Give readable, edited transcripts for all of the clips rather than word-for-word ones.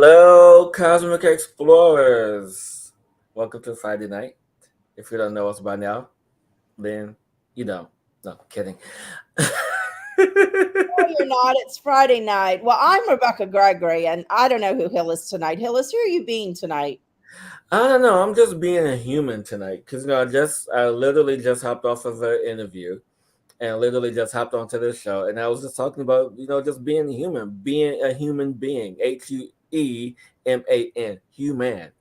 Hello, Cosmic Explorers. Welcome to Friday night. If you don't know us by now, then you know. No, kidding. No, you're not. It's Friday night. Well, I'm Rebecca Gregory, and I don't know who Hillis tonight. Hillis, who are you being tonight? I don't know. I'm just being a human tonight because I literally just hopped off of an interview and literally just hopped onto this show, and I was just talking about just being a human, being a human being. HUEMAN, human.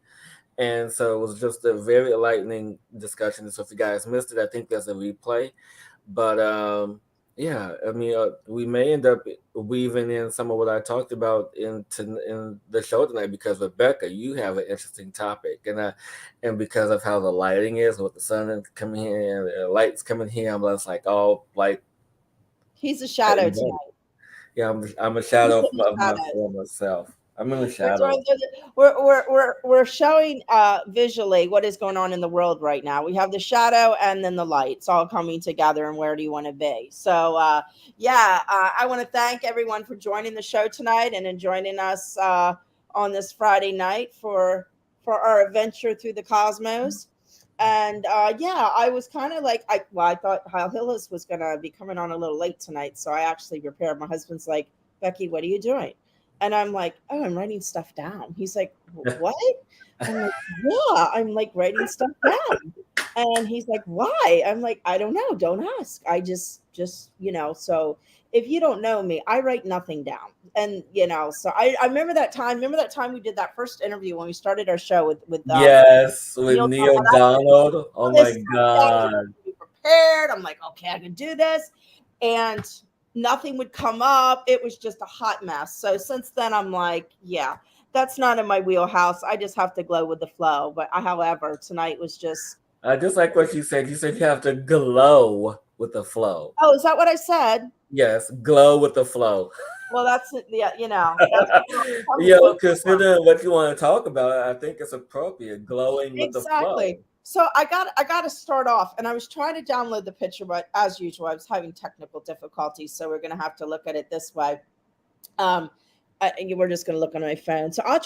And so it was just a very enlightening discussion. So if you guys missed it, I think there's a replay. But yeah, I mean, we may end up weaving in some of what I talked about in the show tonight because Rebecca, you have an interesting topic, and because of how the lighting is with the sun coming here and the lights coming here, I'm just like all like He's a shadow tonight. yeah, I'm a He's shadow in the of my shadows. former self. I'm in the We're shadow. doing we're showing visually what is going on in the world right now. We have the shadow and then the lights all coming together. And where do you want to be? So I want to thank everyone for joining the show tonight and joining us on this Friday night for our adventure through the cosmos. And I was kind of like I thought Hal Hillis was gonna be coming on a little late tonight, so I actually prepared. My husband's like, Becky, what are you doing? And I'm like, oh, I'm writing stuff down. He's like, what? I'm like, yeah, I'm like writing stuff down. And he's like, why? I'm like, I don't know. Don't ask. I so if you don't know me, I write nothing down. And so I remember that time we did that first interview when we started our show with Yes, with Neil Neil Donald. Donald. Oh This my down, I was God. be prepared. I'm like, okay, I can do this. And nothing would come up. It was just a hot mess. So since then, I'm like, yeah, that's not in my wheelhouse. I just have to glow with the flow. But however, tonight was just, I just like what you said. You said you have to glow with the flow. oh, is that what I said? Yes, glow with the flow. Well, that's, yeah, that's tell me Yo, what you want. considering what you want to talk about, I think it's appropriate. Glowing with the flow. Exactly. So I got to start off, and I was trying to download the picture, but as usual, I was having technical difficulties. So we're gonna have to look at it this way. Um, we're just going to look on my phone. So I'll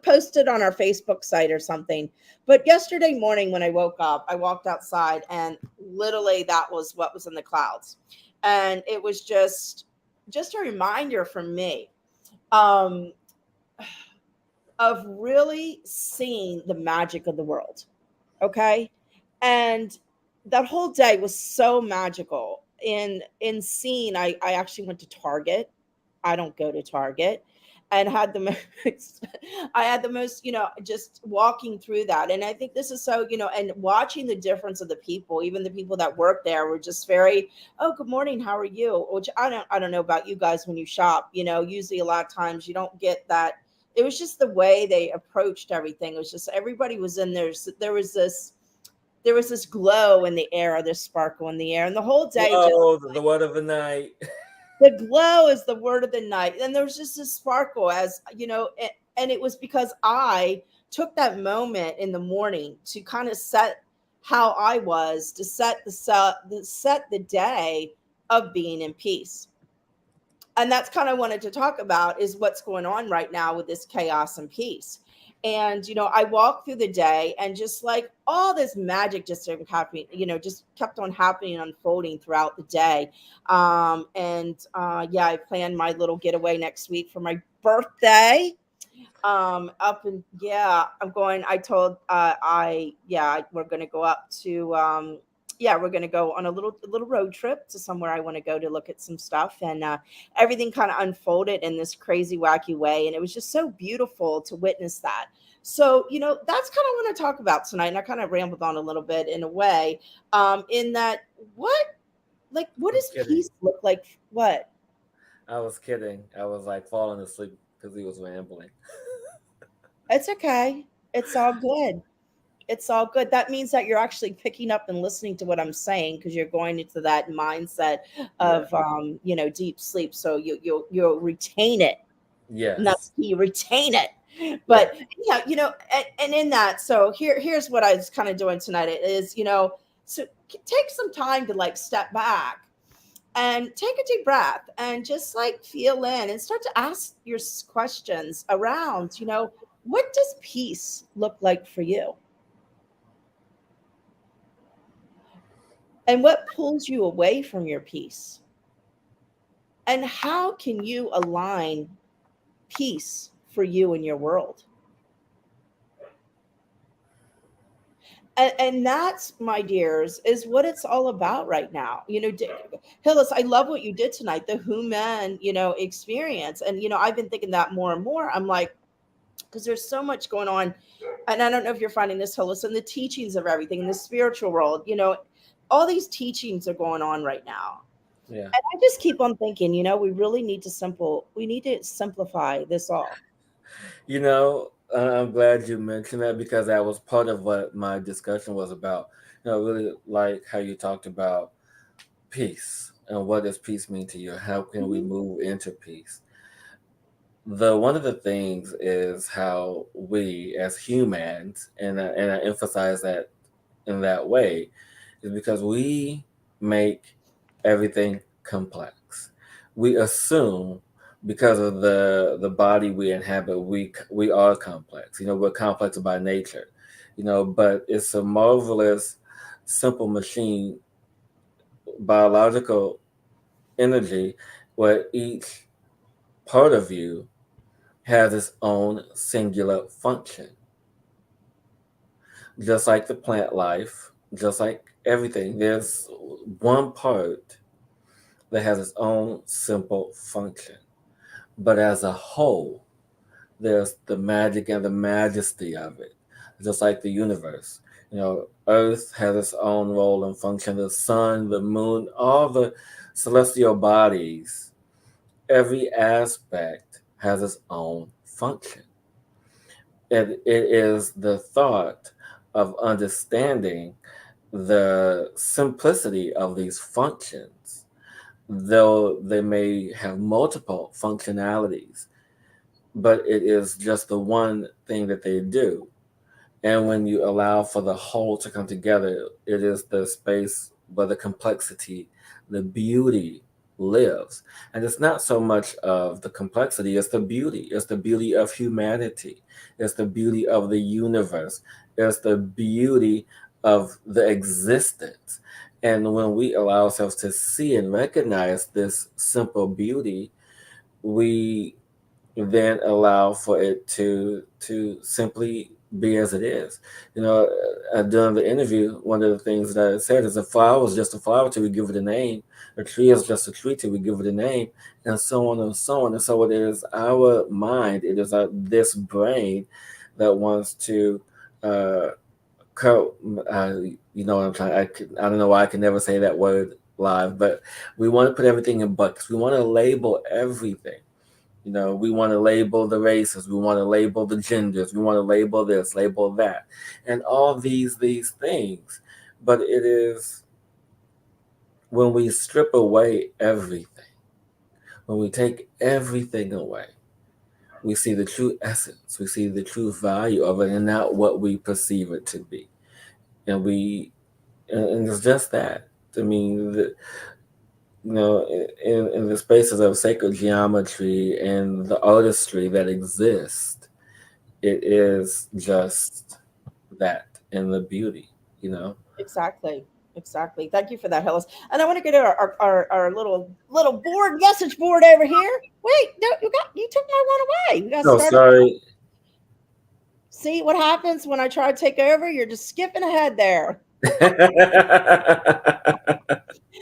post it on our Facebook site or something. But yesterday morning when I woke up, I walked outside and literally that was what was in the clouds. And it was just a reminder for me um, of really seeing the magic of the world. Okay. And that whole day was so magical in seeing I actually went to Target. I don't go to Target, and had the most I had the most, just walking through that. And I think this is so, and watching the difference of the people, even the people that work there were just very, oh, good morning, how are you? Which I don't know about you guys when you shop, usually a lot of times you don't get that. It was just the way they approached everything. It was just everybody was in there. There was this glow in the air, this sparkle in the air, and the whole day just Glow, the word of the night. the glow is the word of the night. And there was just this sparkle, as and it was because I took that moment in the morning to kind of set how I was, to set the day of being in peace. And that's kind of wanted to talk about is what's going on right now with this chaos and peace. And I walked through the day and just like all this magic just started happening, just kept on happening, unfolding throughout the day. I planned my little getaway next week for my birthday. Up and yeah, I'm going. I told I yeah we're gonna go up to we're gonna go on a little road trip to somewhere I want to go to look at some stuff. And everything kind of unfolded in this crazy wacky way, and it was just so beautiful to witness that. So that's kind of what I want to talk about tonight. And I kind of rambled on a little bit in a way, in that what I'm does kidding. peace look like? What? I was kidding. I was like falling asleep because he was rambling. It's okay. It's all good. It's all good. That means that you're actually picking up and listening to what I'm saying, because you're going into that mindset Yeah. of deep sleep. So you'll retain it. And Yes. that's you retain it. Yes. But yeah, and in that, so here's what I was kind of doing tonight is, so take some time to like step back And take a deep breath and just like feel in and start to ask your questions around, what does peace look like for you? And what pulls you away from your peace? And how can you align peace for you in your world? And that's, my dears, is what it's all about right now. Hillis, I love what you did tonight, the human, experience. And, I've been thinking that more and more. I'm like, because there's so much going on. And I don't know if you're finding this, Hillis, and the teachings of everything in the spiritual world, all these teachings are going on right now. Yeah. And I just keep on thinking, we need to simplify this all. I'm glad you mentioned that because that was part of what my discussion was about. Really like how you talked about peace and what does peace mean to you? How can we Mhm. move into peace? The one of the things is how we as humans, and I emphasize that in that way, is because we make everything complex. We assume because of the body we inhabit, we are complex. We're complex by nature. But it's a marvelous, simple machine, biological energy, where each part of you has its own singular function, just like the plant life, just like everything. There's one part that has its own simple function. But as a whole, there's the magic and the majesty of it, just like the universe. Earth has its own role and function. The sun, the moon, all the celestial bodies, every aspect has its own function. And it is the thought of understanding the simplicity of these functions, though they may have multiple functionalities, but it is just the one thing that they do. And when you allow for the whole to come together, it is the space where the complexity, the beauty lives. And it's not so much of the complexity, it's the beauty. It's the beauty of humanity. It's the beauty of the universe. It's the beauty of the existence. And when we allow ourselves to see and recognize this simple beauty, we then allow for it to simply be as it is. During the interview, one of the things that I said is a flower is just a flower till we give it a name. A tree is just a tree till we give it a name, and so on and so on. And so it is our mind, it is this brain that wants to uh, co- uh, what I'm trying. I don't know why I can never say that word live, but we want to put everything in buckets. We want to label everything. We want to label the races, we want to label the genders, we want to label this, label that, and all these things. But it is when we strip away everything, when we take everything away, we see the true essence, we see the true value of it, and not what we perceive it to be. And and it's just that. I mean, in the spaces of sacred geometry and the artistry that exist, it is just that and the beauty, you know. Exactly. Exactly. Thank you for that, Hillis. And I want to go to our little board message board over here. Wait, no, you took my one away. We got to Oh, start. sorry. See what happens when I try to take over? You're just skipping ahead there.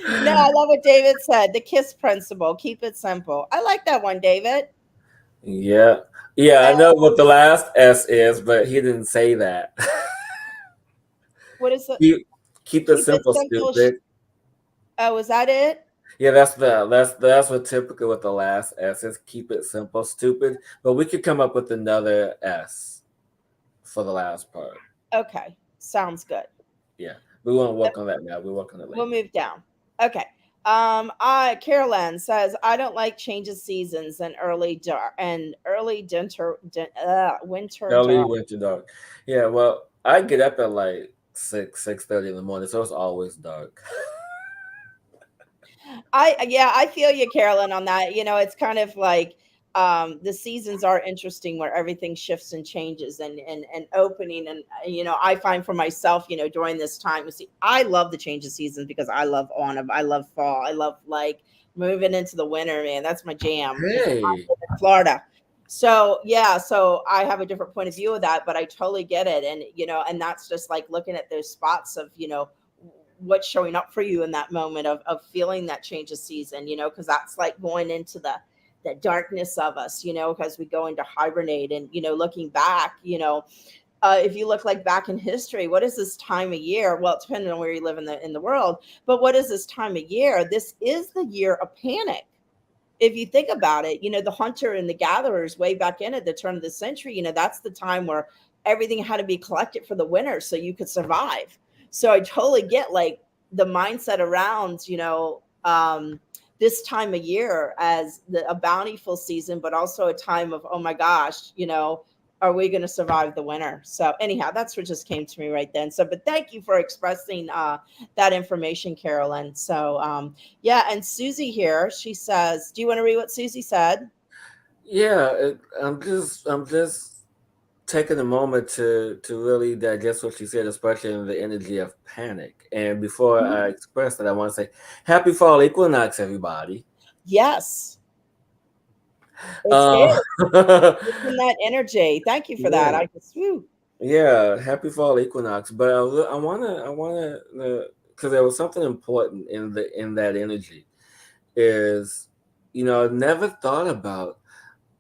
No, I love what David said. The KISS principle. Keep it simple. I like that one, David. Yeah, yeah, I know what the last S is, but he didn't say that. What is it? Keep it Keep it simple, simple. stupid. Oh, is that it? Yeah, that's what typical with the last S is. Keep it simple, stupid. But we could come up with another S for the last part. Okay. Sounds good. Yeah, we won't work on that now. We'll work on it We'll later. move down. Okay. I Carolyn says I don't like changes seasons and early winter Early dark. winter dark. Yeah, well, I get up at like 6:30 in the morning, so it's always dark. I feel you, Carolyn, on that. It's kind of like the seasons are interesting where everything shifts and changes and opening. And I find for myself, during this time, see, I love the change of seasons because I love autumn, I love fall, I love like moving into the winter, man. That's my jam because Hey, in Florida. So yeah, so I have a different point of view of that, but I totally get it. And and that's just like looking at those spots of what's showing up for you in that moment of feeling that change of season, because that's like going into the darkness of us, because we go into hibernate. And looking back, if you look like back in history, what is this time of year? Well, depending on where you live in the world, but what is this time of year? This is the year of panic. If you think about it, the hunter and the gatherers way back in at the turn of the century, that's the time where everything had to be collected for the winter so you could survive. So I totally get like the mindset around, this time of year as a bountiful season, but also a time of, oh my gosh, are we going to survive the winter? So anyhow, that's what just came to me right then. So, but thank you for expressing that information, Carolyn. So, yeah, and Susie here, she says, do you want to read what Susie said? yeah, I'm just taking a moment to really digest what you said, especially in the energy of panic. And before Mhm. I express that, I want to say happy fall equinox, everybody. Yes, it's here. Uh, It's in that energy. Thank you for that. yeah, I just, whew. yeah, happy fall equinox. But I wanna, because there was something important in that energy. Is, I never thought about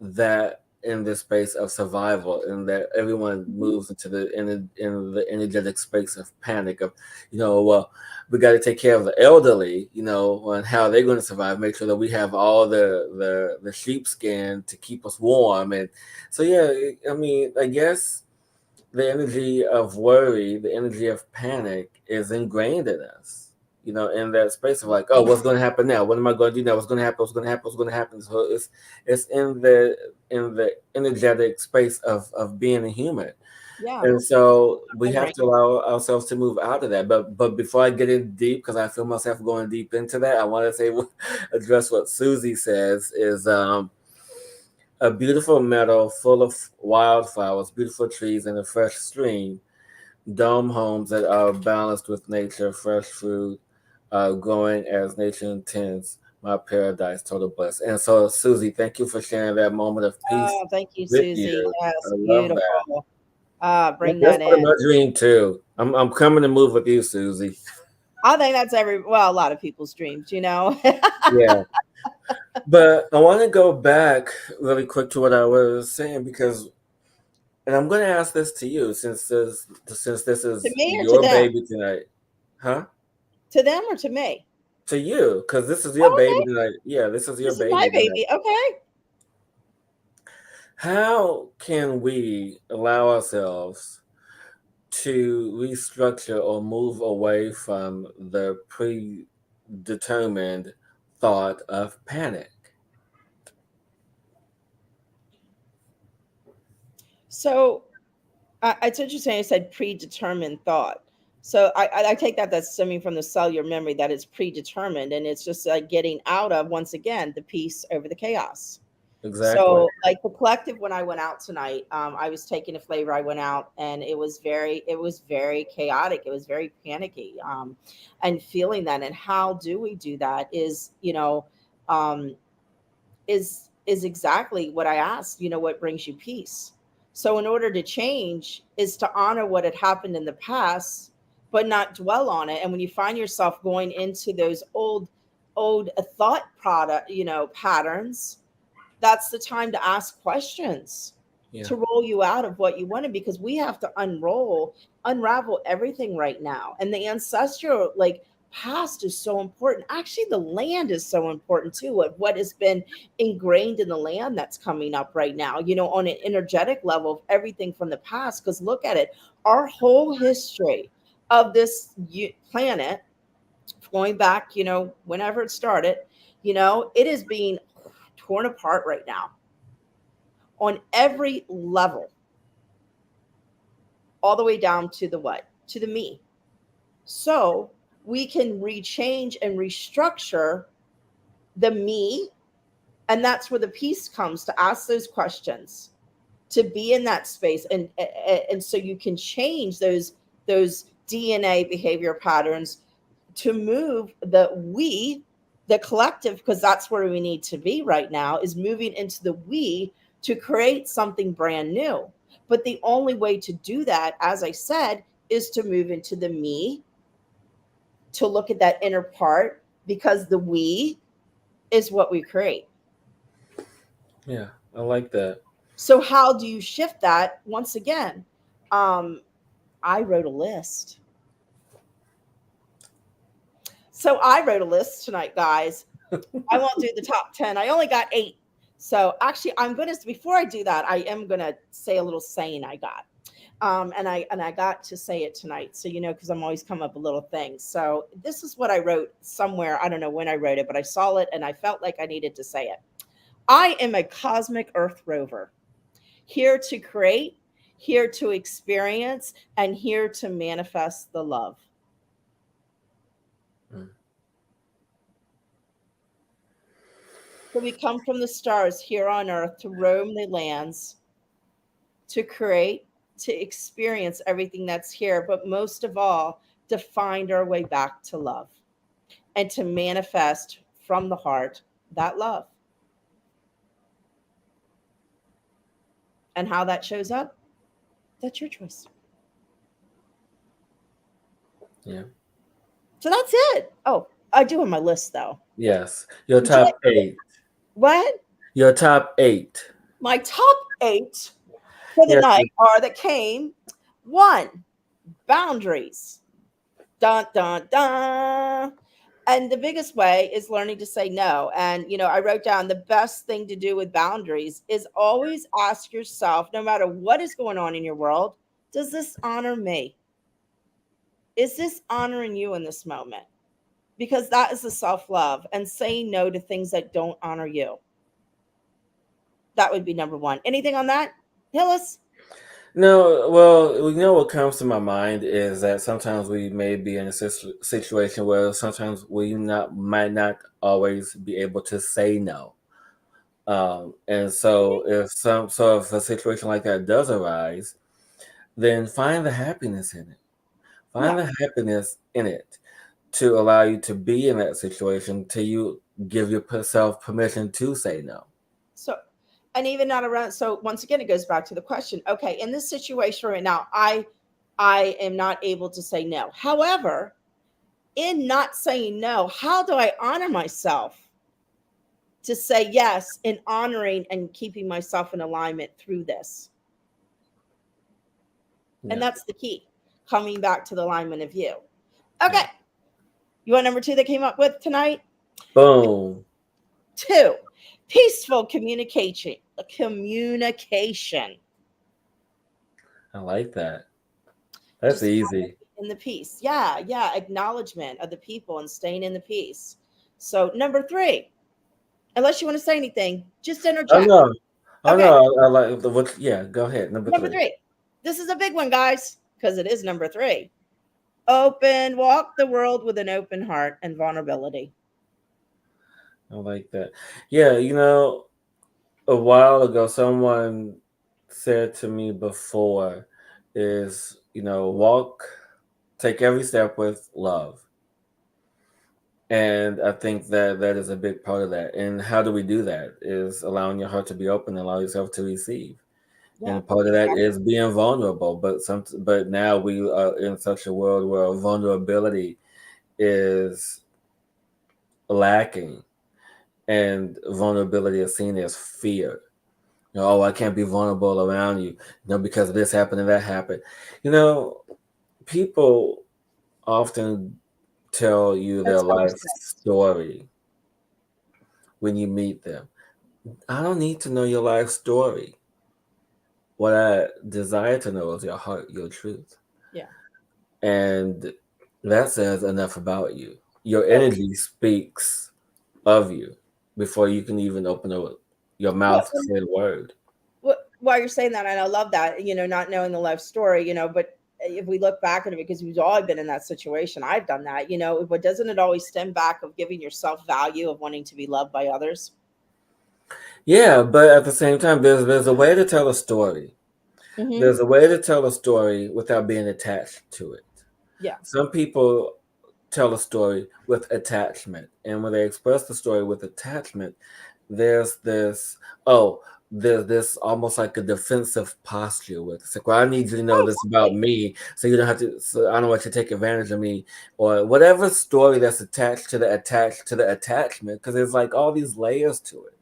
that in the space of survival, and that everyone Mhm. moves into in the energetic space of panic of, well, we got to take care of the elderly, and how they're going to survive, make sure that we have all the sheepskin to keep us warm. And so yeah, I mean, I guess the energy of worry, the energy of panic is ingrained in us. In that space of like, oh, what's going to happen now? What am I going to do now? What's going to happen? What's going to happen? What's going to happen? So it's in the energetic space of being a human, Yeah, and so we have memory. to allow ourselves to move out of that. But before I get in deep, because I feel myself going deep into that, I want to say address what Susie says is a beautiful meadow full of wildflowers, beautiful trees, and a fresh stream. Dome homes that are balanced with nature, fresh fruit, growing as nature intends. My paradise, total bliss. And so, Susie, thank you for sharing that moment of peace Oh, thank you, with Susie. you. I Yes, love that. beautiful. Bring That's that part of in. my dream too. I'm coming to move with you, Susie. I think that's well, a lot of people's dreams. Yeah. But I want to go back really quick to what I was saying because, and I'm going to ask this to you since this To is me or to your them? baby tonight, huh? To them or to me? To you, because this is your Oh, baby okay. tonight. Yeah, this is your This is my baby tonight. baby. Okay. How can we allow ourselves to restructure or move away from the predetermined thought of panic? So it's interesting. I said predetermined thought. So I take that that's stemming from the cellular memory that is predetermined, and it's just like getting out of once again the peace over the chaos. Exactly. So like the collective, when I went out tonight, I was taking a flavor. I went out and it was very chaotic. It was very panicky, and feeling that. And how do we do that? Um, is exactly what I asked, what brings you peace. So in order to change is to honor what had happened in the past, but not dwell on it. And when you find yourself going into those old thought product, patterns, that's the time to ask questions Yeah. to roll you out of what you wanted, because we have to unravel everything right now. And the ancestral like past is so important. Actually, the land is so important too, of what has been ingrained in the land that's coming up right now, on an energetic level of everything from the past. Because look at it, our whole history of this planet, going back, whenever it started, it is being torn apart right now on every level, all the way down to the what? To the me. So we can rechange and restructure the me, and that's where the peace comes, to ask those questions, to be in that space, and so you can change those DNA behavior patterns, to move the we, the collective, because that's where we need to be right now, is moving into the we, to create something brand new. But the only way to do that, as I said, is to move into the me, to look at that inner part, because the we is what we create. Yeah, I like that. So how do you shift that? Once again, um, I wrote a list. So I wrote a list tonight, guys. I won't do the top 10. I only got 8. So actually, I'm going to, before I do that, I am going to say a little saying I got. And I got to say it tonight. So, because I'm always come up with little things. So this is what I wrote somewhere. I don't know when I wrote it, but I saw it and I felt like I needed to say it. I am a cosmic earth rover, here to create, here to experience, and here to manifest the love. Mm. So we come from the stars here on earth to roam the lands, to create, to experience everything that's here, but most of all, to find our way back to love, and to manifest from the heart that love. And how that shows up, that's your choice. Yeah. So that's it. Oh, I do have my list though. Yes. Your Would you top like eight. what? Your top eight. My top 8 for the Yes. night are that came: 1, boundaries. Dun, dun, dun. And the biggest way is learning to say no. And, I wrote down the best thing to do with boundaries is always ask yourself, no matter what is going on in your world, does this honor me? Is this honoring you in this moment? Because that is the self love, and saying no to things that don't honor you. That would be number 1. Anything on that, Hillis? No, well, what comes to my mind is that sometimes we may be in a situation where sometimes we not might not always be able to say no. And so if a situation like that does arise, then find the happiness in it. Yeah. Find the happiness in it to allow you to be in that situation till you give yourself permission to say no. So, and even not around. So once again, it goes back to the question. Okay, in this situation right now, I am not able to say no. However, in not saying no, how do I honor myself to say yes, in honoring and keeping myself in alignment through this? And Yeah, that's the key. Coming back to the alignment of you. yeah. Okay. You want number 2 that came up with tonight? Boom. 2, peaceful communication. Communication. I like that. That's Just easy. in the peace. Yeah, yeah. Acknowledgement of the people and staying in the peace. So number 3, unless you want to say anything, just Oh interject. no. Oh Okay. no. I like the what yeah, go ahead. Number Number 3. 3. This is a big one, guys, because it is number 3. Walk the world with an open heart and vulnerability. I like that. Yeah, a while ago someone said to me before is, take every step with love. And I think that that is a big part of that. And how do we do that? Is allowing your heart to be open and allow yourself to receive. Yeah. And part of that is being vulnerable. But now we are in such a world where vulnerability is lacking, and vulnerability is seen as fear. Oh, I can't be vulnerable around you, because this happened and that happened. You know, people often tell you their That's life narcissist. story when you meet them. I don't need to know your life story. What I desire to know is your heart, your truth. Yeah. And that says enough about you. Your So energy speaks of you before you can even open your what mouth to say the word. while you're saying that, and I love that, not knowing the life story, but if we look back at it, because we've all been in that situation, I've done that, but doesn't it always stem back of giving yourself value of wanting to be loved by others? Yeah, but at the same time, there's a way to tell a story. Hmm. There's a way to tell a story without being attached to it. Yeah. Some people tell a story with attachment, and when they express the story with attachment, there's this oh there's this almost like a defensive posture with it. It's like, well, I need you to know Oh, this about exactly. me, so you don't have to. So I don't want you to take advantage of me, or whatever story that's attached to the attachment, because there's like all these layers to it,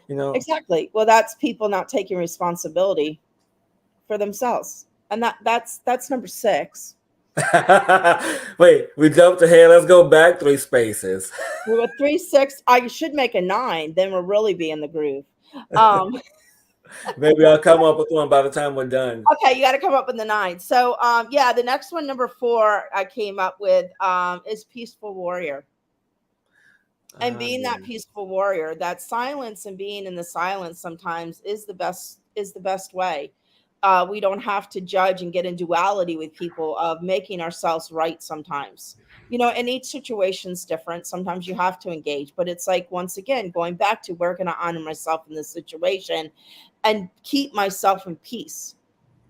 you know. Exactly. Well, that's people not taking responsibility for themselves. And that's number 6. Wait, we jumped ahead. Let's go back 3 spaces. We're at 3, 6. I should make a 9, then we'll really be in the groove. Um, Maybe I'll come up with one by the time we're done. okay, you got to come up with the 9. So, yeah, the next one, number 4, I came up with is peaceful warrior. And being that Yeah. peaceful warrior, that silence and being in the silence sometimes is the best way. We don't have to judge and get in duality with people of making ourselves right sometimes. And each situation's different. Sometimes you have to engage, but it's like, once again, going back to, where can I honor myself in this situation and keep myself in peace?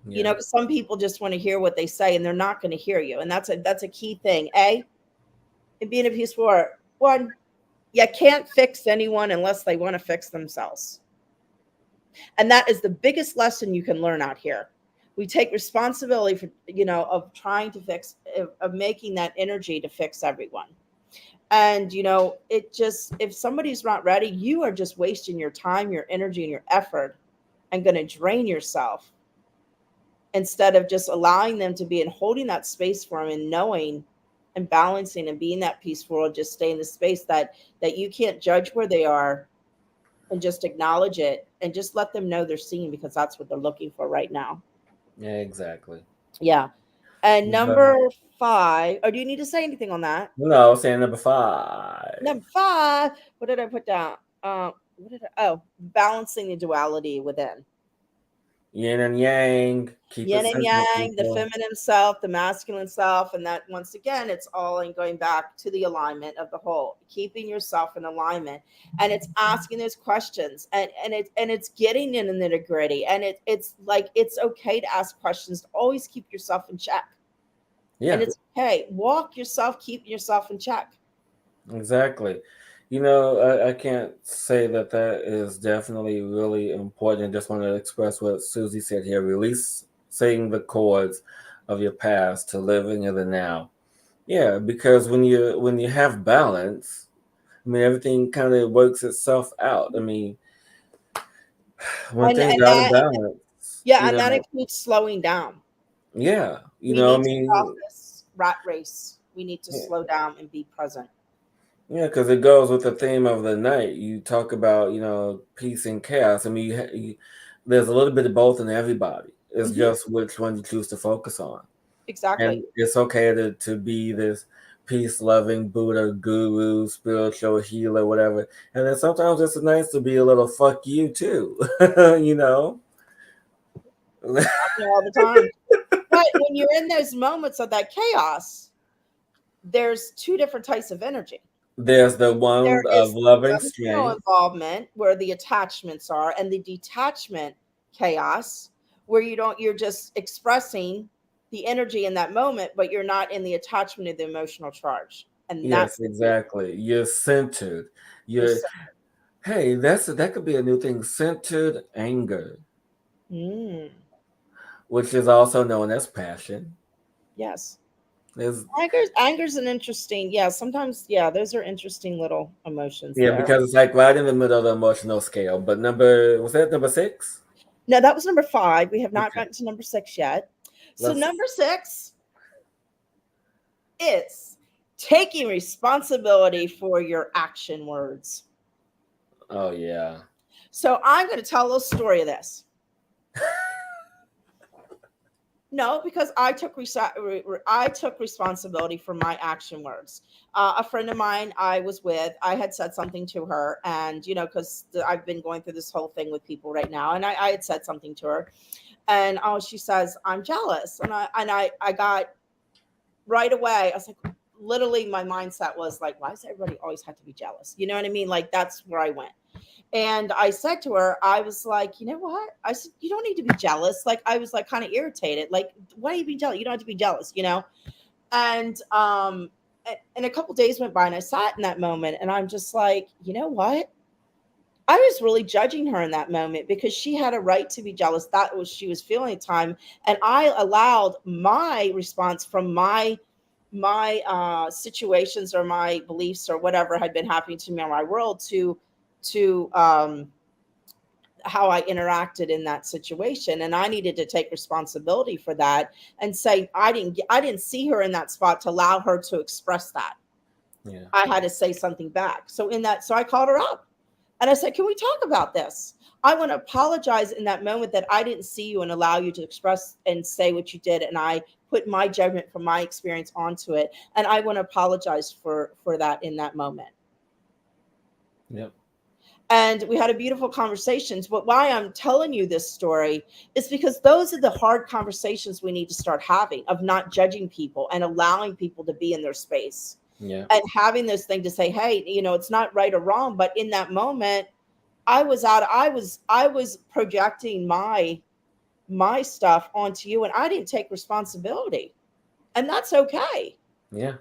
Yeah. 'Cause some people just want to hear what they say, and they're not going to hear you. And that's a key thing. In being a peaceful warrior, one, you can't fix anyone unless they want to fix themselves. And that is the biggest lesson you can learn out here. We take responsibility for, of trying to fix, of making that energy to fix everyone. And, it just, if somebody's not ready, you are just wasting your time, your energy, and your effort, and going to drain yourself, instead of just allowing them to be and holding that space for them, and knowing and balancing and being that peaceful, just stay in the space that you can't judge where they are, and just acknowledge it, and just let them know they're seen, because that's what they're looking for right now. Yeah, exactly. Yeah. And But number 5, or do you need to say anything on that? no, saying number 5. Number 5, what did I put down? Balancing the duality within. Yin and yang. Keep it Yin and simple, yang, the people. feminine self, the masculine self, and that, once again, it's all in going back to the alignment of the whole, keeping yourself in alignment, and it's asking those questions, and it's getting in the nitty gritty, and it's like, it's okay to ask questions, to always keep yourself in check, and Yeah, it's okay, walk yourself, keep yourself in check. exactly. I can't say that that is definitely really important. Just want to express what Susie said here. Releasing the cords of your past to living in the now. Yeah, because when you have balance, I mean everything kind of works itself out. I mean, when and things and are out of that balance, Yeah, and that includes slowing down. yeah, We I need to get off mean, this rat race. We need to yeah, slow down and be present. yeah, because it goes with the theme of the night. You talk about, peace and chaos. I mean, there's a little bit of both in everybody. It's Hmm. just which one you choose to focus on. Exactly. And it's okay to be this peace loving Buddha guru, spiritual healer, whatever. And then sometimes it's nice to be a little fuck you too, you know? Happening all the time. But when you're in those moments of that chaos, there's two different types of energy. There's the There one of is the loving emotional strength. involvement, where the attachments are, and the detachment chaos, where you're just expressing the energy in that moment, but you're not in the attachment of the emotional charge. And Yes, that's the key. exactly. You're centered. You're You're Hey, that could be a new thing. Centered anger, mm, which is also known as passion. yes. Is Anger's an interesting, yeah, sometimes, yeah, those are interesting little emotions Yeah, there. because it's like right in the middle of the emotional scale. But was that number 6? No, that was number 5. We have not Okay, gotten to number 6 yet. So let's. number 6 is taking responsibility for your action words. Oh yeah. So I'm going to tell a little story of this. No, because I took responsibility for my action words. A friend of mine I was with, I had said something to her, and because I've been going through this whole thing with people right now, and I had said something to her, And oh, she says, I'm jealous. And I got right away, I was like, literally my mindset was like, why does everybody always have to be jealous? You know what I mean? Like that's where I went. And I said to her, I was like, you know what? I said, you don't need to be jealous. Like I was like kind of irritated. Like, why are you being jealous? You don't have to be jealous, you know? And and a couple days went by and I sat in that moment and I'm just like, you know what? I was really judging her in that moment because she had a right to be jealous. That was she was feeling at the time. And I allowed my response from my situations or my beliefs or whatever had been happening to me in my world to how I interacted in that situation, and I needed to take responsibility for that and say I didn't see her in that spot to allow her to express that. Yeah. I had to say something back. So in that, so I called her up and I said, "Can we talk about this? I want to apologize in that moment that I didn't see you and allow you to express and say what you did, and I put my judgment from my experience onto it, and I want to apologize for that in that moment." Yep. And we had a beautiful conversations. But why I'm telling you this story is because those are the hard conversations we need to start having, of not judging people and allowing people to be in their space Yeah. and having this thing to say, hey, you know, it's not right or wrong, but in that moment I was projecting my stuff onto you and I didn't take responsibility, and that's okay. Yeah.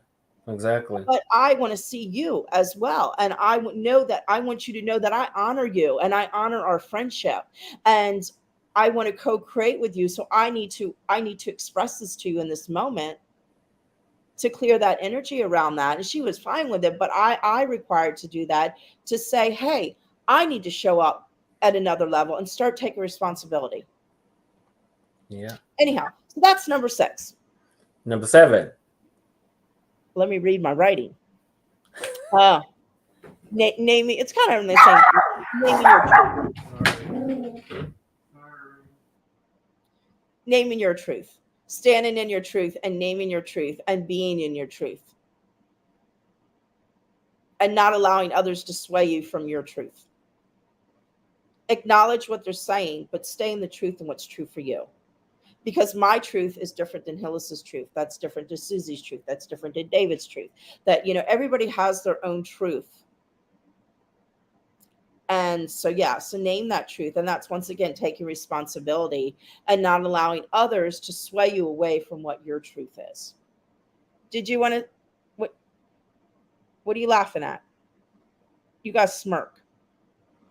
Exactly. But I want to see you as well. And know that I want you to know that I honor you and I honor our friendship. And I want to co-create with you. So I need to express this to you in this moment to clear that energy around that. And she was fine with it, but I required to do that, to say, hey, I need to show up at another level and start taking responsibility. Yeah. Anyhow, so that's number 6. Number 7. Let me read my writing. Uh naming, it's kind of in the same thing. Naming your truth. Naming your truth, standing in your truth and naming your truth and being in your truth and not allowing others to sway you from your truth. Acknowledge what they're saying, but stay in the truth and what's true for you. Because my truth is different than Hillis's truth. That's different than Susie's truth. That's different than David's truth. That, you know, everybody has their own truth. And so, yeah, so name that truth. And that's once again taking responsibility and not allowing others to sway you away from what your truth is. Did you want to, what, what are you laughing at? You guys smirk.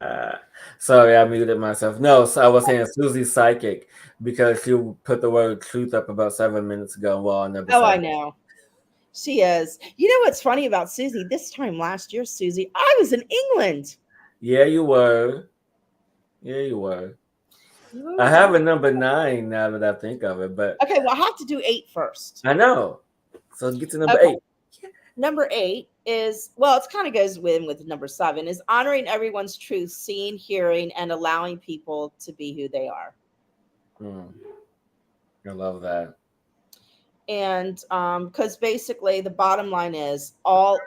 Uh, Sorry, I muted myself. No, so I was saying Susie's psychic because she put the word truth up about 7 minutes ago. Well, number Oh, I 7. know. She is. You know what's funny about Susie? This time last year, Susie, I was in England. Yeah, you were. Yeah, you were. I Who's- have a number 9 now that I think of it, but Okay, well, I have to do 8 first. I know. So get to number Okay. 8. Number 8 is, well, it kind of goes with number 7, is honoring everyone's truth, seeing, hearing, and allowing people to be who they are. Mm, I love that. And because basically the bottom line is all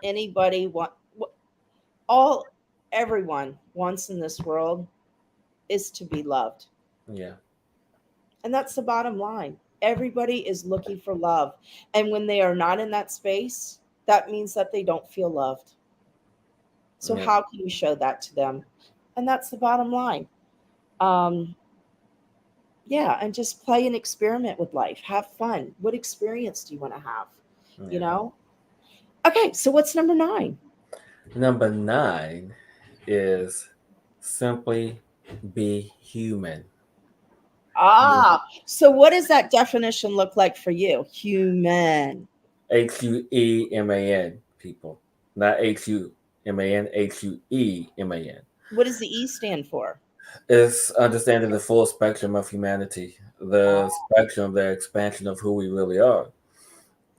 everyone wants in this world is to be loved. Yeah. And that's the bottom line. Everybody is looking for love. And when they are not in that space, that means that they don't feel loved. So Yeah. how can you show that to them? And that's the bottom line. Um, yeah, and just play and experiment with life. Have fun. What experience do you want to have? You Yeah. know? Okay, so what's number 9? Number 9 is simply be human. So what does that definition look like for you? Human. Hueman, people. Not Human, Hueman. What does the E stand for? It's understanding the full spectrum of humanity, the spectrum, the expansion of who we really are.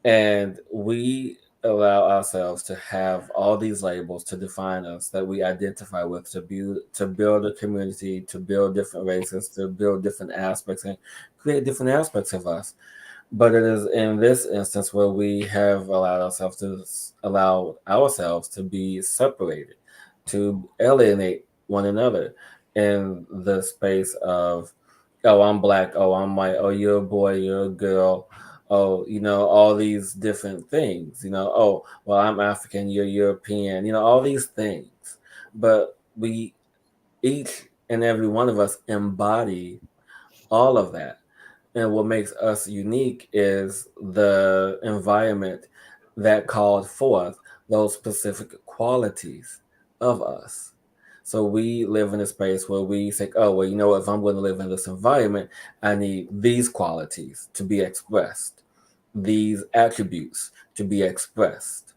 And we allow ourselves to have all these labels to define us that we identify with, to build a community, to build different races, to build different aspects and create different aspects of us. But it is in this instance where we have allowed ourselves to be separated, to alienate one another in the space of Oh, I'm black. Oh, I'm white. Oh, you're a boy. You're a girl. Oh, all these different things. Oh, well, I'm African. You're European. All these things. But we, each and every one of us, embody all of that. And what makes us unique is the environment that called forth those specific qualities of us. So we live in a space where we say, oh, well, if I'm going to live in this environment, I need these qualities to be expressed, these attributes to be expressed.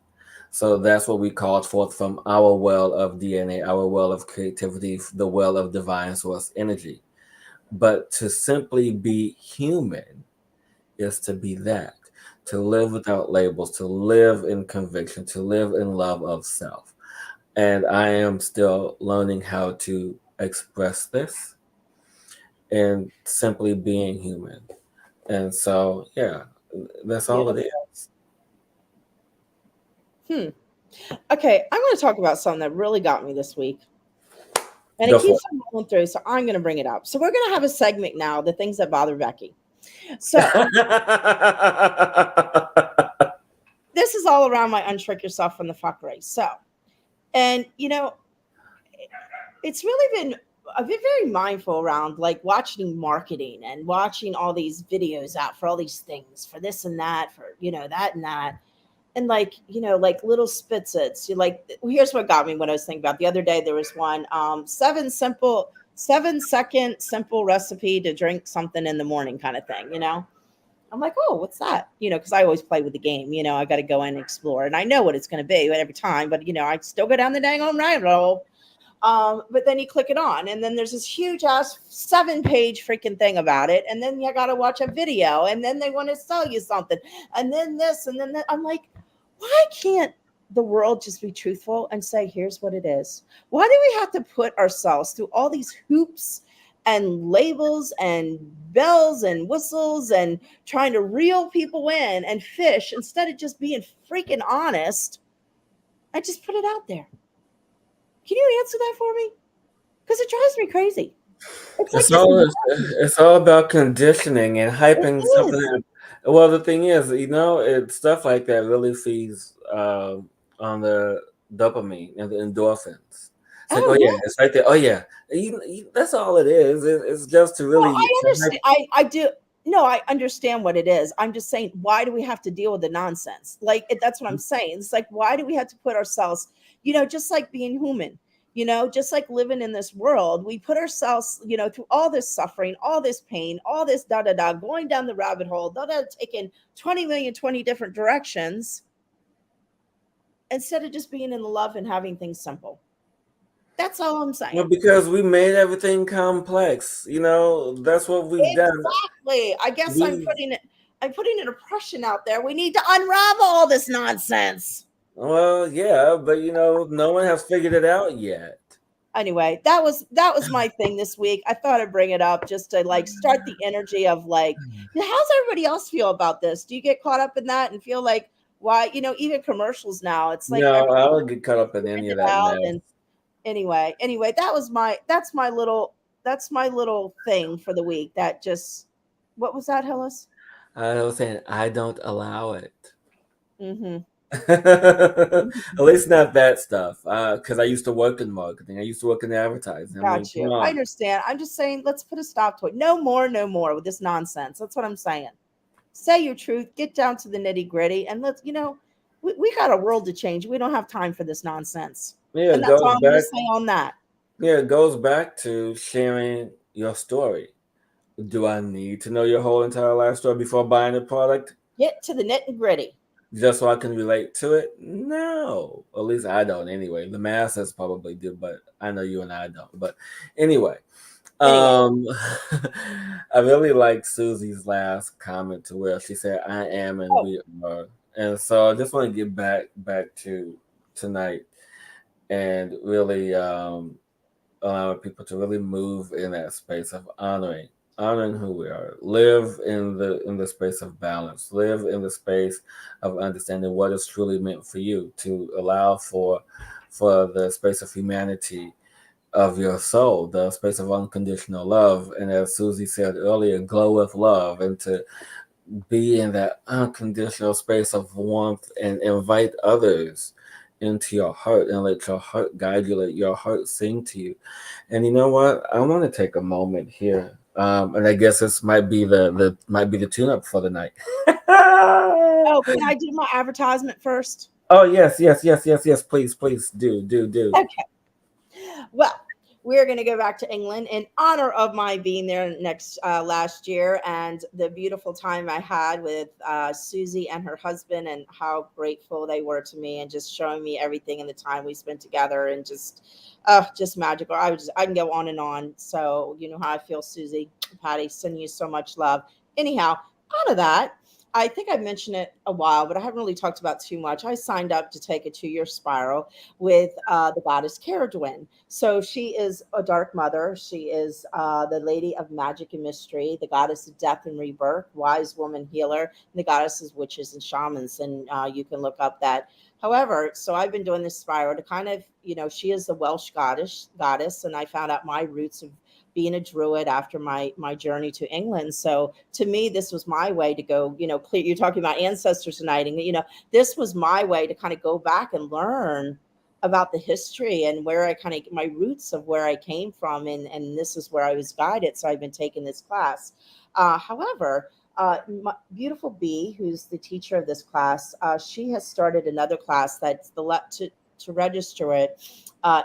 So that's what we called forth from our well of DNA, our well of creativity, the well of divine source energy. But to simply be human is to be that, to live without labels, to live in conviction, to live in love of self. And I am still learning how to express this and simply being human. And so, yeah, that's all it Beautiful. is. Hmm. Okay, I'm going to talk about something that really got me this week. And it Go for keeps on rolling through, so I'm going to bring it up. So we're going to have a segment now, the things that bother Becky. So it. this is all around my untrick yourself from the fuckery. So, and it's really been I've been very mindful around like watching marketing and watching all these videos out for all these things for this and that for that and that and like like little spitzits. You like here's what got me when I was thinking about the other day. There was one 7-second simple recipe to drink something in the morning kind of thing. I'm like, oh, what's that? Because I always play with the game. I got to go in and explore, and I know what it's going to be every time. But I still go down the dang on rabbit hole. But then you click it on, and then there's this huge ass 7-page freaking thing about it, and then you got to watch a video, and then they want to sell you something, and then this, and then that. I'm like, why can't the world just be truthful and say, here's what it is? Why do we have to put ourselves through all these hoops and labels and bells and whistles and trying to reel people in and fish instead of just being freaking honest? I just put it out there. Can you answer that for me? Because it drives me crazy. It's like It's this all madness. it's all about conditioning and It hyping something is. up. Well, the thing is, it's stuff like that really feeds on the dopamine and the endorphins. It's like, Oh oh yeah, yeah. it's right there. Oh yeah, that's all it is. It's just to No, really I understand. I do. No, I understand what it is. I'm just saying, why do we have to deal with the nonsense? Like that's what I'm saying. It's like, why do we have to put ourselves, just like being human, just like living in this world, we put ourselves, through all this suffering, all this pain, all this da da da, going down the rabbit hole, da da, taking 20 million, 20 different directions instead of just being in love and having things simple. That's all I'm well, saying. because we made everything complex. That's what we've done. Exactly. I guess We I'm putting an impression out there. We need to unravel all this nonsense. Well, yeah, but no one has figured it out yet. Anyway, that was my thing this week. I thought I'd bring it up just to like start the energy of like, how's everybody else feel about this? Do you get caught up in that and feel like why, even commercials now, it's like No, I everything don't get caught up in any of printed that out. mess. And anyway, that's my little thing for the week. That just what was that, Hillis? I was saying I don't allow it. Mm-hmm. At least not that stuff. Because I used to work in marketing. I used to work in advertising. I mean, Got come you. I on. understand. I'm just saying, let's put a stop to it. No more, no more with this nonsense. That's what I'm saying. Say your truth, get down to the nitty gritty, and we got a world to change. We don't have time for this nonsense. Yeah, And it that's all goes I'm going to back. say on that. Yeah, it goes back to sharing your story. Do I need to know your whole entire life story before buying the product Get to the nit and gritty. just so I can relate to it? No, at least I don't. Anyway, the masses probably do, but I know you and I don't. But anyway, Anyway, Um, I really like Susie's last comment to where she said, "I am and oh, we are," and so I just want to get back to tonight and really allow people to really move in that space of honoring who we are, live in the space of balance, live in the space of understanding what is truly meant for you, to allow for the space of humanity of your soul, the space of unconditional love. And as Susie said earlier, glow with love, and to be in that unconditional space of warmth and invite others into your heart and let your heart guide you, let your heart sing to you. And you know what? I want to take a moment here. And I guess this might be the might be the tune up for the night. Oh, can I do my advertisement first? Oh yes, yes, yes, yes, yes. Please, please do. Okay. Well, we're going to go back to England in honor of my being there next last year and the beautiful time I had with Susie and her husband, and how grateful they were to me, and just showing me everything in the time we spent together, and just magical. I can go on and on. So you know how I feel, Susie, Patty, sending you so much love. Anyhow, out of that, I think I mentioned it a while, but I haven't really talked about too much. I signed up to take a 2-year spiral with the goddess Caradwyn. So she is a dark mother. She is the lady of magic and mystery, the goddess of death and rebirth, wise woman healer, and the goddesses, witches, and shamans. And you can look up that. However, so I've been doing this spiral to kind of, she is the Welsh goddess, and I found out my roots of being a druid after my journey to England. So to me, this was my way to go, clear. You're talking about ancestors tonight, and this was my way to kind of go back and learn about the history and where I kind of my roots of where I came from, and this is where I was guided. So I've been taking this class. However, my beautiful B, who's the teacher of this class, she has started another class that's to register it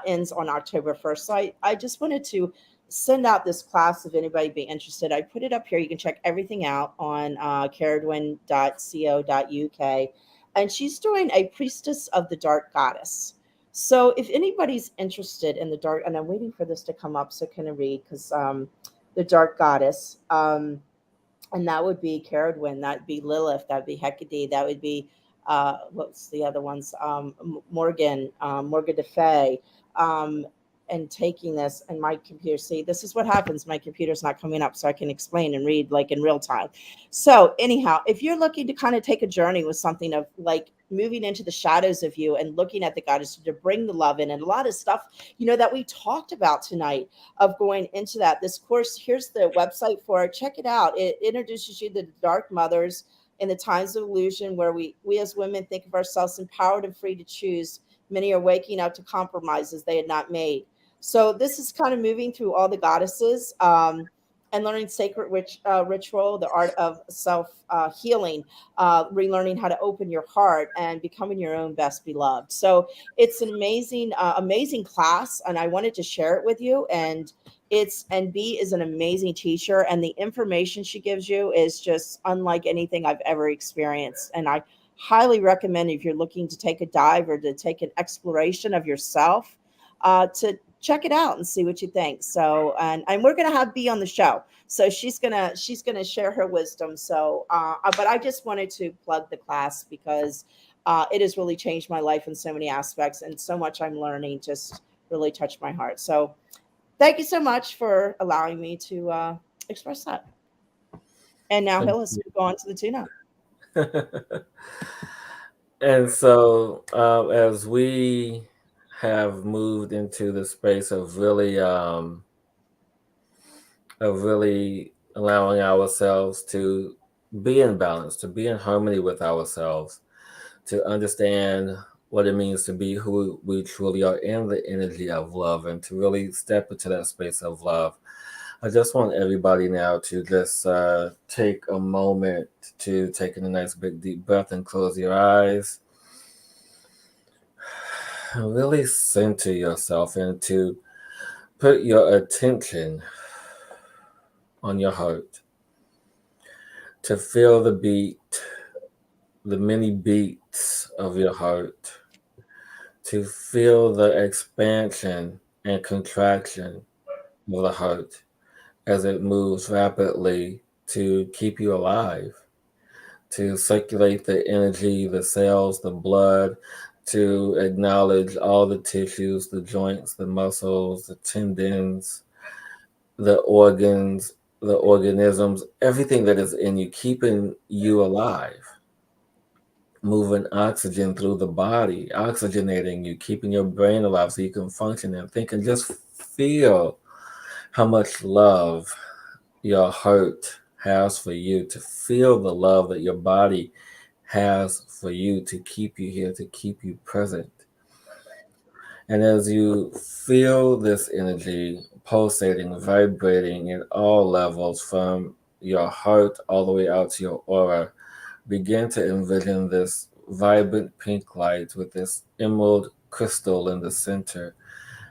ends on October 1st. So I just wanted to send out this class if anybody be interested. I put it up here. You can check everything out on caradwyn.co.uk. And she's doing a priestess of the dark goddess. So if anybody's interested in the dark, and I'm waiting for this to come up so can I read, because the dark goddess, and that would be Caradwyn, that'd be Lilith, that'd be Hecate, that would be what's the other ones? Morgan de Fay. And taking this, and my computer, see, this is what happens. My computer's not coming up so I can explain and read like in real time. So anyhow, if you're looking to kind of take a journey with something of like moving into the shadows of you and looking at the goddess to bring the love in, and a lot of stuff, that we talked about tonight of going into that. This course, here's the website for it. Check it out. It introduces you to the dark mothers in the times of illusion, where we as women think of ourselves empowered and free to choose. Many are waking up to compromises they had not made. So this is kind of moving through all the goddesses, and learning sacred ritual, the art of self healing, relearning how to open your heart and becoming your own best beloved. So it's an amazing class, and I wanted to share it with you. And B is an amazing teacher, and the information she gives you is just unlike anything I've ever experienced. And I highly recommend, if you're looking to take a dive or to take an exploration of yourself, to check it out and see what you think. So, and we're gonna have B on the show, so she's gonna share her wisdom. So, but I just wanted to plug the class because it has really changed my life in so many aspects, and so much I'm learning just really touched my heart. So, thank you so much for allowing me to express that. And now, Thank Hillis, we go on to the tune-up. you. And so, as we have moved into the space of really allowing ourselves to be in balance, to be in harmony with ourselves, to understand what it means to be who we truly are in the energy of love, and to really step into that space of love. I just want everybody now to just take a moment to take in a nice big deep breath and close your eyes. Really center yourself and to put your attention on your heart, to feel the beat, the many beats of your heart, to feel the expansion and contraction of the heart as it moves rapidly to keep you alive, to circulate the energy, the cells, the blood, to acknowledge all the tissues, the joints, the muscles, the tendons, the organs, the organisms, everything that is in you, keeping you alive, moving oxygen through the body, oxygenating you, keeping your brain alive so you can function and think, and just feel how much love your heart has for you, to feel the love that your body has for you, to keep you here, to keep you present. And as you feel this energy pulsating, vibrating in all levels from your heart all the way out to your aura, begin to envision this vibrant pink light with this emerald crystal in the center,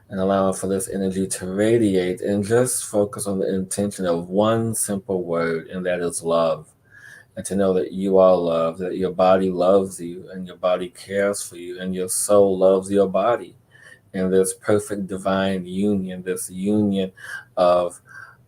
and allow for this energy to radiate, and just focus on the intention of one simple word, and that is love. And to know that you are loved, that your body loves you, and your body cares for you, and your soul loves your body. And this perfect divine union, this union of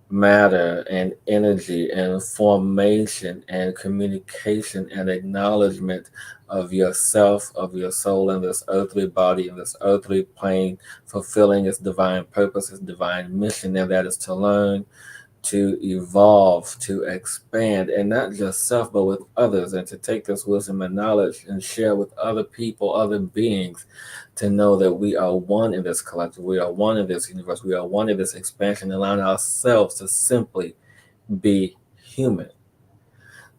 matter and energy and formation and communication and acknowledgement of yourself, of your soul in this earthly body, in this earthly plane, fulfilling its divine purpose, its divine mission, and that is to learn, to evolve, to expand, and not just self, but with others, and to take this wisdom and knowledge and share with other people, other beings, to know that we are one in this collective, we are one in this universe, we are one in this expansion, allowing ourselves to simply be human,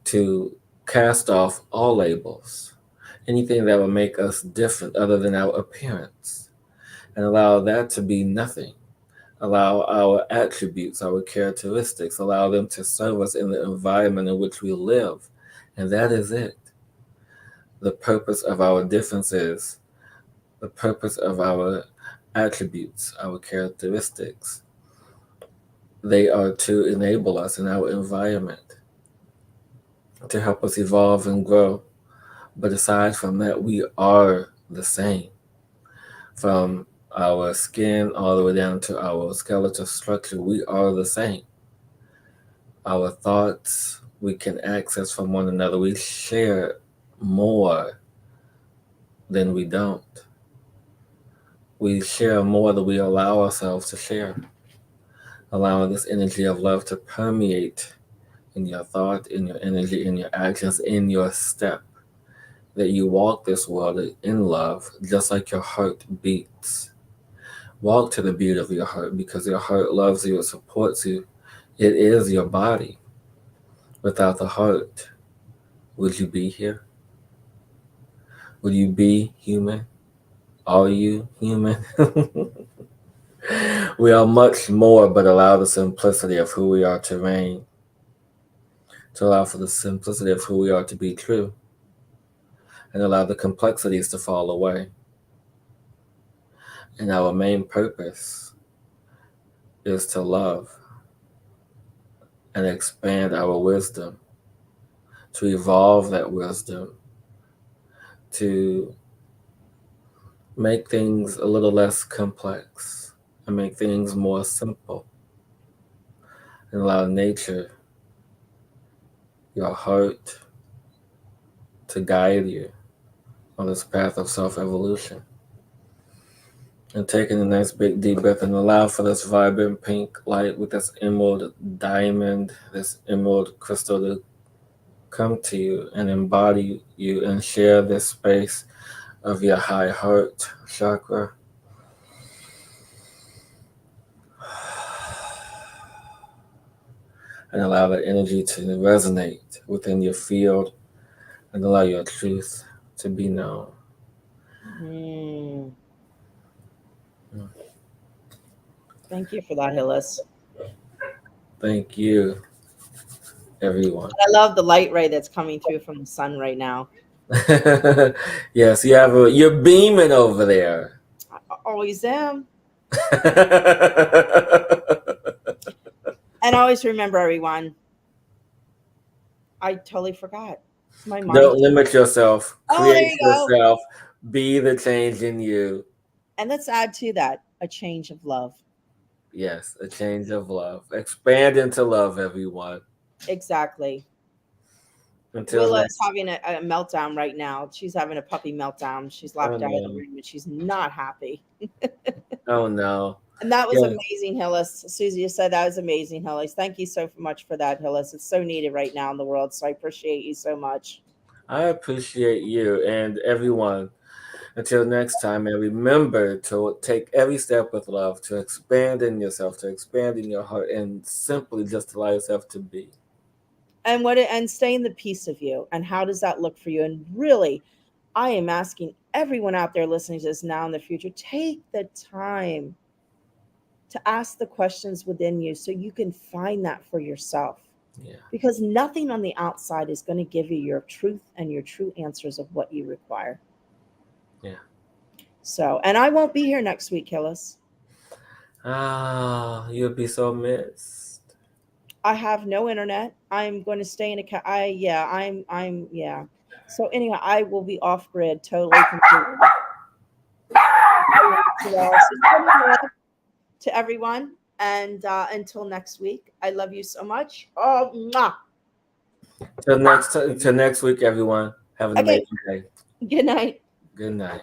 to cast off all labels, anything that will make us different other than our appearance, and allow that to be nothing. Allow our attributes, our characteristics, allow them to serve us in the environment in which we live. And that is it. The purpose of our differences, the purpose of our attributes, our characteristics, they are to enable us in our environment, to help us evolve and grow. But aside from that, we are the same. From our skin all the way down to our skeletal structure, we are the same. Our thoughts we can access from one another. We share more than we don't. We share more than we allow ourselves to share, allowing this energy of love to permeate in your thought, in your energy, in your actions, in your step. That you walk this world in love, just like your heart beats. Walk to the beat of your heart, because your heart loves you, it supports you. It is your body. Without the heart, would you be here? Would you be human? Are you human? We are much more, but allow the simplicity of who we are to reign, to allow for the simplicity of who we are to be true, and allow the complexities to fall away. And our main purpose is to love and expand our wisdom, to evolve that wisdom, to make things a little less complex and make things more simple, and allow nature, your heart, to guide you on this path of self evolution. And taking a nice big deep breath, and allow for this vibrant pink light with this emerald diamond, this emerald crystal to come to you and embody you and share this space of your high heart chakra. And allow that energy to resonate within your field, and allow your truth to be known. Mm, thank you for that, Hillis. Thank you, everyone. I love the light ray that's coming through from the sun right now. Yes, you're beaming over there. I always am. And always remember, everyone, I totally forgot. My mind. Don't limit yourself. Oh, there Create you go. yourself. Be the change in you. And let's add to that a change of love. Yes, a change of love. Expand into love, everyone. Exactly. Until Willa is next. having a meltdown right now. She's having a puppy meltdown. She's Oh locked out of the no. room and she's not happy. Oh no. And that was Yeah, amazing, Hillis. Susie just said that was amazing, Hillis. Thank you so much for that, Hillis. It's so needed right now in the world. So I appreciate you so much. I appreciate you and everyone. Until next time, and remember to take every step with love, to expand in yourself, to expand in your heart, and simply just allow yourself to be. And stay in the peace of you. And how does that look for you? And really, I am asking everyone out there listening to this now in the future, take the time to ask the questions within you so you can find that for yourself. Yeah, Because nothing on the outside is going to give you your truth and your true answers of what you require. yeah. So, and I won't be here next week, Hillis. Ah, you'll be so missed. I have no internet. I'm going to stay in a yeah, yeah. So anyway, I will be off grid totally completely. Well, so sending love to everyone, and until next week, I love you so much. Oh, mwah. Till next week, everyone. Have an Okay. amazing day. Good night. Good night.